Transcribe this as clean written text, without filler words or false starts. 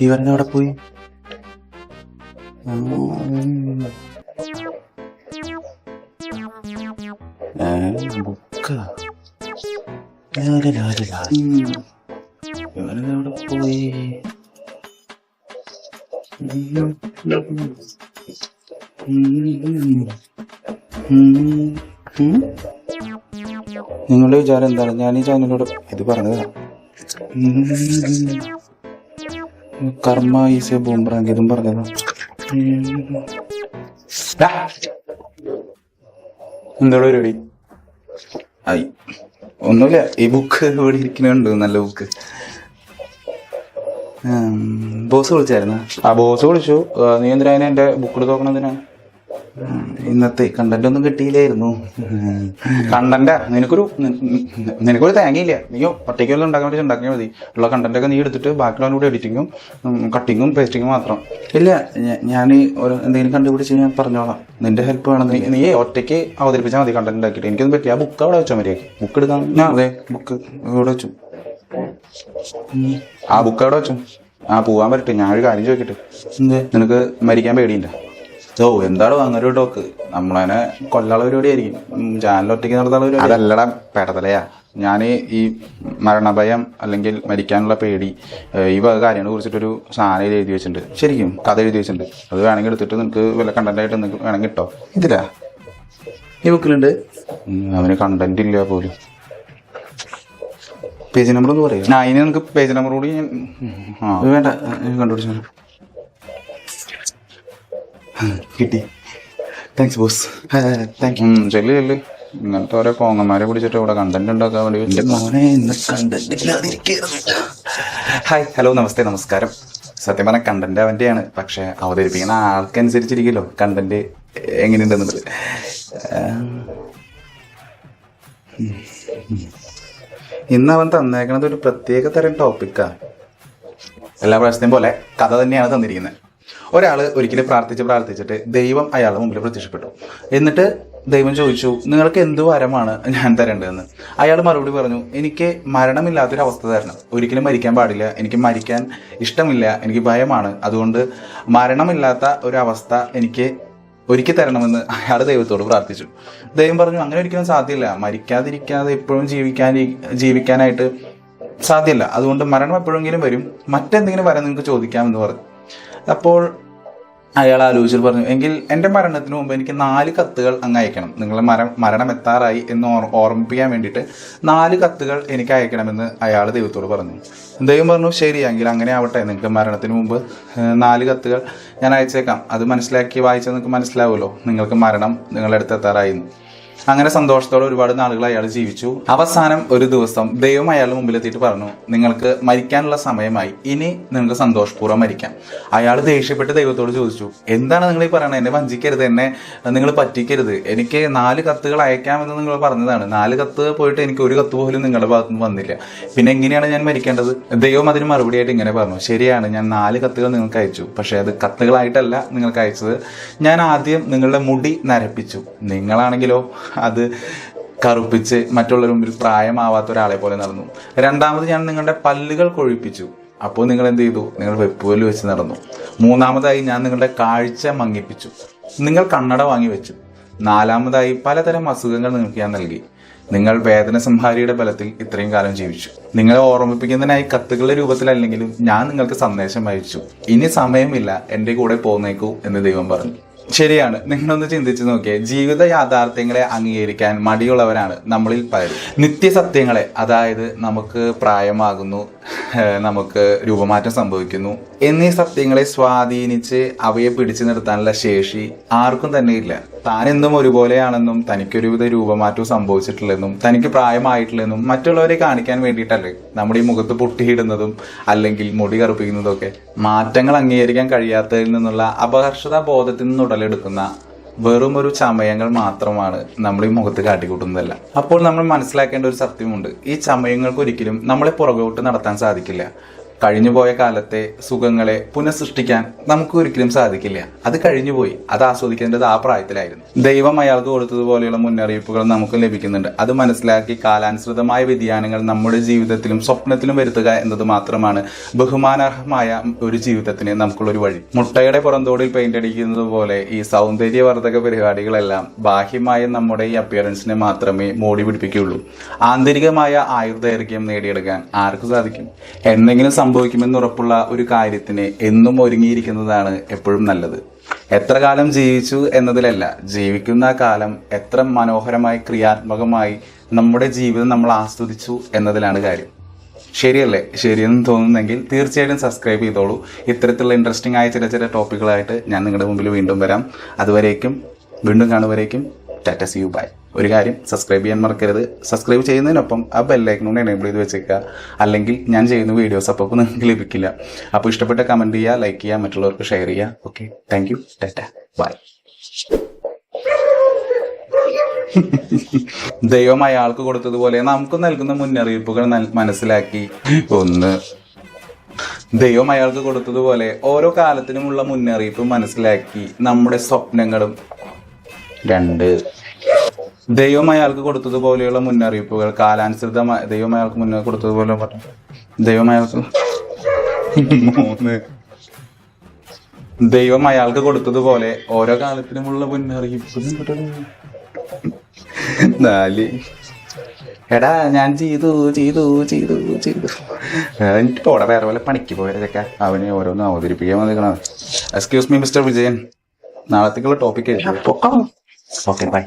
ഇവരെവിടെ പോയി? ബുക്ക ഇവരെവിടെ പോയി? നിങ്ങളുടെ വിചാരം എന്താണ്? ഞാൻ ഈ ചാനലിനോട് ഇത് പറഞ്ഞതാ. കർമ്മ ഈസ് ബൂമറാങ്ക് ഇതും പറഞ്ഞതാ. എന്താ പരിപാടി? ആയി ഒന്നുമില്ല. ഈ ബുക്ക് ഇവിടെ ഇരിക്കുന്നുണ്ട്, നല്ല ബുക്ക്. ബോസ് വിളിച്ചായിരുന്ന? ആ ബോസ് വിളിച്ചു. നീ എന്തിനാ എന്റെ ബുക്ക് എടുത്ത് നോക്കണതിനാ? ഇന്നത്തെ കണ്ടന്റ് ഒന്നും കിട്ടിയില്ലായിരുന്നു. കണ്ടന്റാ? നിനക്കൊരു തേങ്ങയില്ല. നീയോ ഒറ്റയ്ക്കൊന്നും ഉണ്ടാക്കാൻ വേണ്ടി ഉണ്ടാക്കിയാൽ മതി. ഉള്ള കണ്ടന്റ് ഒക്കെ നീ എടുത്തിട്ട് ബാക്കിയുള്ള കൂടെ എഡിറ്റിങ്ങും കട്ടിങ്ങും പേസ്റ്റിങ്ങും മാത്രം. ഇല്ല, ഞാൻ എന്തെങ്കിലും കണ്ടുപിടിച്ച് ഞാൻ പറഞ്ഞോളാം. നിന്റെ ഹെൽപ്പ് വേണം. നീ ഒറ്റയ്ക്ക് അവതരിപ്പിച്ചാൽ മതി കണ്ടന്റ് ഉണ്ടാക്കിയിട്ട്. എനിക്കൊന്നും പറ്റില്ല. ആ ബുക്ക് അവിടെ വെച്ചാൽ മതിയാക്കി. ബുക്ക് എടുക്കാൻ അതെ ബുക്ക് ഇവിടെ വെച്ചു. ആ ബുക്ക് അവിടെ വെച്ചു. പോവാൻ പറ്റട്ടെ. ഞാനൊരു കാര്യം ചോദിക്കട്ടെ. നിനക്ക് മരിക്കാൻ പേടിയില്ല? എന്താണ് അങ്ങനെ ടോക്ക്? നമ്മളതിനെ കൊല്ലാള പരിപാടി ആയിരിക്കും. ചാനൽ ഒറ്റയ്ക്ക് നടത്താനുള്ള പരിപാടി അതല്ലടാ പെടതലയാ. ഞാൻ ഈ മരണഭയം അല്ലെങ്കിൽ മരിക്കാനുള്ള പേടി ഈ വക കാര്യങ്ങളെ കുറിച്ചിട്ടൊരു സാധനം എഴുതി വെച്ചിട്ടുണ്ട്. ശരിക്കും കഥ എഴുതി വെച്ചിട്ടുണ്ട്. അത് വേണമെങ്കിൽ എടുത്തിട്ട് നിനക്ക് വല്ല കണ്ടന്റ് ആയിട്ട് നിനക്ക് വേണമെങ്കിൽ ഇട്ടോ. ഇതിലാ ഈ ബുക്കിലുണ്ട്. അവന് കണ്ടന്റ് ഇല്ല പോലും. പേജ് നമ്പർ ഒന്ന് പറയാം. അതിന് നിനക്ക് പേജ് നമ്പർ കൂടി വേണ്ട കണ്ടുപിടിച്ചു. കിട്ടി. Thanks boss. Thank you. ചെല്ലു ഇങ്ങനത്തെ ഓരോ കോങ്ങന്മാരെ പിടിച്ചിട്ട് ഇവിടെ കണ്ടന്റ് ഉണ്ടാക്കാൻ വേണ്ടി. മോനെ ഹായ് ഹലോ നമസ്തേ നമസ്കാരം. സത്യം പറഞ്ഞാൽ കണ്ടന്റ് അവൻ്റെയാണ്. പക്ഷെ അവതരിപ്പിക്കുന്ന ആൾക്കനുസരിച്ചിരിക്കുമല്ലോ കണ്ടന്റ് എങ്ങനെയുണ്ടെന്നുള്ളത്. ഇന്ന് അവൻ തന്നേക്കണത് ഒരു പ്രത്യേക തരം ടോപ്പിക്കാ. എല്ലാ പ്രാവശ്യത്തെയും പോലെ കഥ തന്നെയാണ് തന്നിരിക്കുന്നത്. ഒരാൾ ഒരിക്കലും പ്രാർത്ഥിച്ചിട്ട് ദൈവം അയാളുടെ മുമ്പിൽ പ്രത്യക്ഷപ്പെട്ടു. എന്നിട്ട് ദൈവം ചോദിച്ചു, നിങ്ങൾക്ക് എന്ത് വരമാണ് ഞാൻ തരേണ്ടതെന്ന്. അയാൾ മറുപടി പറഞ്ഞു, എനിക്ക് മരണമില്ലാത്തൊരവസ്ഥ തരണം. ഒരിക്കലും മരിക്കാൻ പാടില്ല. എനിക്ക് മരിക്കാൻ ഇഷ്ടമില്ല. എനിക്ക് ഭയമാണ്. അതുകൊണ്ട് മരണമില്ലാത്ത ഒരവസ്ഥ എനിക്ക് ഒരുക്കി തരണമെന്ന് അയാൾ ദൈവത്തോട് പ്രാർത്ഥിച്ചു. ദൈവം പറഞ്ഞു, അങ്ങനെ ഒരിക്കലും സാധ്യമല്ല. മരിക്കാതിരിക്കാതെ എപ്പോഴും ജീവിക്കാനായിട്ട് സാധ്യമല്ല. അതുകൊണ്ട് മരണം എപ്പോഴെങ്കിലും വരും. മറ്റെന്തെങ്കിലും വരം നിങ്ങൾക്ക് ചോദിക്കാമെന്ന് പറഞ്ഞു. അപ്പോൾ അയാൾ ആലോചിച്ചിട്ട് പറഞ്ഞു, എങ്കിൽ എൻ്റെ മരണത്തിന് മുമ്പ് എനിക്ക് 4 കത്തുകൾ അങ്ങ് അയക്കണം. നിങ്ങളെ മരണം എത്താറായി എന്ന് ഓർമ്മിപ്പിക്കാൻ വേണ്ടിയിട്ട് 4 കത്തുകൾ എനിക്ക് അയക്കണമെന്ന് അയാൾ ദൈവത്തോട് പറഞ്ഞു. ദൈവം പറഞ്ഞു, ശരിയെങ്കിൽ അങ്ങനെ ആവട്ടെ. നിങ്ങൾക്ക് മരണത്തിന് മുമ്പ് 4 കത്തുകൾ ഞാൻ അയച്ചേക്കാം. അത് മനസ്സിലാക്കി വായിച്ചാൽ നിങ്ങൾക്ക് മനസ്സിലാവുമല്ലോ നിങ്ങൾക്ക് മരണം നിങ്ങളുടെ അടുത്ത് എത്താറായിരുന്നു. അങ്ങനെ സന്തോഷത്തോടെ ഒരുപാട് നാളുകൾ അയാൾ ജീവിച്ചു. അവസാനം ഒരു ദിവസം ദൈവം അയാളുടെ മുമ്പിലെത്തിയിട്ട് പറഞ്ഞു, നിങ്ങൾക്ക് മരിക്കാനുള്ള സമയമായി. ഇനി നിങ്ങൾക്ക് സന്തോഷപൂർവ്വം മരിക്കാം. അയാൾ ദേഷ്യപ്പെട്ട് ദൈവത്തോട് ചോദിച്ചു, എന്താണ് നിങ്ങൾ ഈ പറയണത്? എന്നെ വഞ്ചിക്കരുത്, എന്നെ നിങ്ങൾ പറ്റിക്കരുത്. എനിക്ക് 4 കത്തുകൾ അയക്കാമെന്ന് നിങ്ങൾ പറഞ്ഞതാണ്. 4 കത്ത് പോയിട്ട് എനിക്ക് ഒരു കത്ത് പോലും നിങ്ങളുടെ ഭാഗത്തുനിന്ന് വന്നില്ല. പിന്നെ എങ്ങനെയാണ് ഞാൻ മരിക്കേണ്ടത്? ദൈവം അതിന് മറുപടിയായിട്ട് ഇങ്ങനെ പറഞ്ഞു, ശരിയാണ്, ഞാൻ 4 കത്തുകൾ നിങ്ങൾക്ക് അയച്ചു. പക്ഷെ അത് കത്തുകളായിട്ടല്ല നിങ്ങൾക്ക് അയച്ചത്. ഞാൻ ആദ്യം നിങ്ങളുടെ മുടി നരപ്പിച്ചു. നിങ്ങളാണെങ്കിലോ അത് കറുപ്പിച്ച് മറ്റുള്ളവരുടെ മുമ്പിൽ പ്രായമാവാത്ത ഒരാളെ പോലെ നടന്നു. രണ്ടാമത് ഞാൻ നിങ്ങളുടെ പല്ലുകൾ കൊഴിപ്പിച്ചു. അപ്പോൾ നിങ്ങൾ എന്ത് ചെയ്തു? നിങ്ങൾ വെപ്പുകല്ല് വെച്ച് നടന്നു. മൂന്നാമതായി ഞാൻ നിങ്ങളുടെ കാഴ്ച മങ്ങിപ്പിച്ചു. നിങ്ങൾ കണ്ണട വാങ്ങി വെച്ചു. 4മതായി പലതരം അസുഖങ്ങൾ നിങ്ങൾക്ക് ഞാൻ നൽകി. നിങ്ങൾ വേദന സംഹാരിയുടെ ബലത്തിൽ ഇത്രയും കാലം ജീവിച്ചു. നിങ്ങളെ ഓർമ്മിപ്പിക്കുന്നതിനായി കത്തുകളുടെ രൂപത്തിലല്ലെങ്കിലും ഞാൻ നിങ്ങൾക്ക് സന്ദേശം അയച്ചു. ഇനി സമയമില്ല, എന്റെ കൂടെ പോന്നേക്കൂ എന്ന് ദൈവം പറഞ്ഞു. ശരിയാണ്. നിങ്ങളൊന്ന് ചിന്തിച്ചു നോക്കിയേ. ജീവിത യാഥാർത്ഥ്യങ്ങളെ അംഗീകരിക്കാൻ മടിയുള്ളവരാണ് നമ്മളിൽ പലരും. നിത്യസത്യങ്ങളെ, അതായത് നമുക്ക് പ്രായമാകുന്നു, നമുക്ക് രൂപമാറ്റം സംഭവിക്കുന്നു എന്നീ സത്യങ്ങളെ സ്വാധീനിച്ച് അവയെ പിടിച്ചു നിർത്താനുള്ള ശേഷി ആർക്കും തന്നെ ഇല്ല. താനെന്നും ഒരുപോലെയാണെന്നും തനിക്കൊരുവിധ രൂപമാറ്റവും സംഭവിച്ചിട്ടില്ലെന്നും തനിക്ക് പ്രായമായിട്ടില്ലെന്നും മറ്റുള്ളവരെ കാണിക്കാൻ വേണ്ടിയിട്ടല്ലേ നമ്മുടെ ഈ മുഖത്ത് പൊട്ടിയിടുന്നതും അല്ലെങ്കിൽ മുടി കറുപ്പിക്കുന്നതും ഒക്കെ. മാറ്റങ്ങൾ അംഗീകരിക്കാൻ കഴിയാത്തതിൽ നിന്നുള്ള അപകർഷതാ ബോധത്തിൽ നിന്ന് ഉടലെടുക്കുന്ന വെറും ഒരു ചമയങ്ങൾ മാത്രമാണ് നമ്മൾ ഈ മുഖത്ത് കാട്ടിക്കൂട്ടുന്നതല്ല. അപ്പോൾ നമ്മൾ മനസ്സിലാക്കേണ്ട ഒരു സത്യമുണ്ട്. ഈ ചമയങ്ങൾക്ക് ഒരിക്കലും നമ്മളെ പുറകോട്ട് നടത്താൻ സാധിക്കില്ല. കഴിഞ്ഞുപോയ കാലത്തെ സുഖങ്ങളെ പുനഃസൃഷ്ടിക്കാൻ നമുക്ക് ഒരിക്കലും സാധിക്കില്ല. അത് കഴിഞ്ഞുപോയി. അത് ആസ്വദിക്കേണ്ടത് ആ പ്രായത്തിലായിരുന്നു. ദൈവം അയാൾക്ക് കൊടുത്തതുപോലെയുള്ള മുന്നറിയിപ്പുകൾ നമുക്ക് ലഭിക്കുന്നുണ്ട്. അത് മനസ്സിലാക്കി കാലാനുസൃതമായ വ്യതിയാനങ്ങൾ നമ്മുടെ ജീവിതത്തിലും സ്വപ്നത്തിലും വരുത്തുക എന്നത് മാത്രമാണ് ബഹുമാനാർഹമായ ഒരു ജീവിതത്തിന് നമുക്കുള്ളൊരു വഴി. മുട്ടയുടെ പുറന്തോടിൽ പെയിന്റ് അടിക്കുന്നത് പോലെ ഈ സൗന്ദര്യവർദ്ധക പരിപാടികളെല്ലാം ബാഹ്യമായ നമ്മുടെ ഈ അപ്പിയറൻസിനെ മാത്രമേ മോടി പിടിപ്പിക്കുകയുള്ളൂ. ആന്തരികമായ ആയുർദൈർഘ്യം നേടിയെടുക്കാൻ ആർക്ക് സാധിക്കും? എന്തെങ്കിലും സംഭവിക്കുമെന്ന് ഉറപ്പുള്ള ഒരു കാര്യത്തിന് എന്നും ഒരുങ്ങിയിരിക്കുന്നതാണ് എപ്പോഴും നല്ലത്. എത്ര കാലം ജീവിച്ചു എന്നതിലല്ല, ജീവിക്കുന്ന കാലം എത്ര മനോഹരമായി ക്രിയാത്മകമായി നമ്മുടെ ജീവിതം നമ്മൾ ആസ്വദിച്ചു എന്നതിലാണ് കാര്യം. ശരിയല്ലേ? ശരിയെന്ന് തോന്നുന്നെങ്കിൽ തീർച്ചയായിട്ടും സബ്സ്ക്രൈബ് ചെയ്തോളൂ. ഇത്തരത്തിലുള്ള ഇൻട്രസ്റ്റിംഗ് ആയ ചില ടോപ്പിക്കുകളായിട്ട് ഞാൻ നിങ്ങളുടെ മുമ്പിൽ വീണ്ടും വരാം. അതുവരേക്കും, വീണ്ടും കാണുവരേക്കും ടാറ്റ, സീ യു, ബൈ. ഒരു കാര്യം, സബ്സ്ക്രൈബ് ചെയ്യാൻ മറക്കരുത്. സബ്സ്ക്രൈബ് ചെയ്യുന്നതിനൊപ്പം ആ ബെല്ലൈക്കൺ എനേബിൾ ചെയ്ത് വെച്ചേക്കുക. അല്ലെങ്കിൽ ഞാൻ ചെയ്യുന്ന വീഡിയോസ് അപ്പോൾ നിങ്ങൾക്ക് ലഭിക്കില്ല. അപ്പോൾ ഇഷ്ടപ്പെട്ട കമന്റ് ചെയ്യുക, ലൈക്ക് ചെയ്യുക, മറ്റുള്ളവർക്ക് ഷെയർ ചെയ്യുക. Okay, thank you, ta-ta, bye. ദൈവം അയാൾക്ക് കൊടുത്തതുപോലെ നമുക്ക് നൽകുന്ന മുന്നറിയിപ്പുകൾ മനസ്സിലാക്കി. ദൈവം അയാൾക്ക് കൊടുത്തതുപോലെ ഓരോ കാലത്തിനുമുള്ള മുന്നറിയിപ്പ് മനസ്സിലാക്കി നമ്മുടെ സ്വപ്നങ്ങളും. 2, ദൈവം അയാൾക്ക് കൊടുത്തതുപോലെയുള്ള മുന്നറിയിപ്പുകൾ കാലാനുസൃതമായി ദൈവം അയാൾക്ക് കൊടുത്തതുപോലെ 3, ദൈവം അയാൾക്ക് കൊടുത്തതുപോലെ ഓരോ കാലത്തിനുമുള്ള മുന്നറിയിപ്പ്. 4, എടാ ഞാൻ ചെയ്തു എനിക്ക് പോടെ വേറെ പോലെ പണിക്ക് പോയതൊക്കെ അവന് ഓരോന്ന് അവതരിപ്പിക്കാൻ വന്നിരിക്കണം. എക്സ്ക്യൂസ് മീ മിസ്റ്റർ വിജയൻ, നാളത്തേക്കുള്ള ടോപ്പിക്. Okay, by.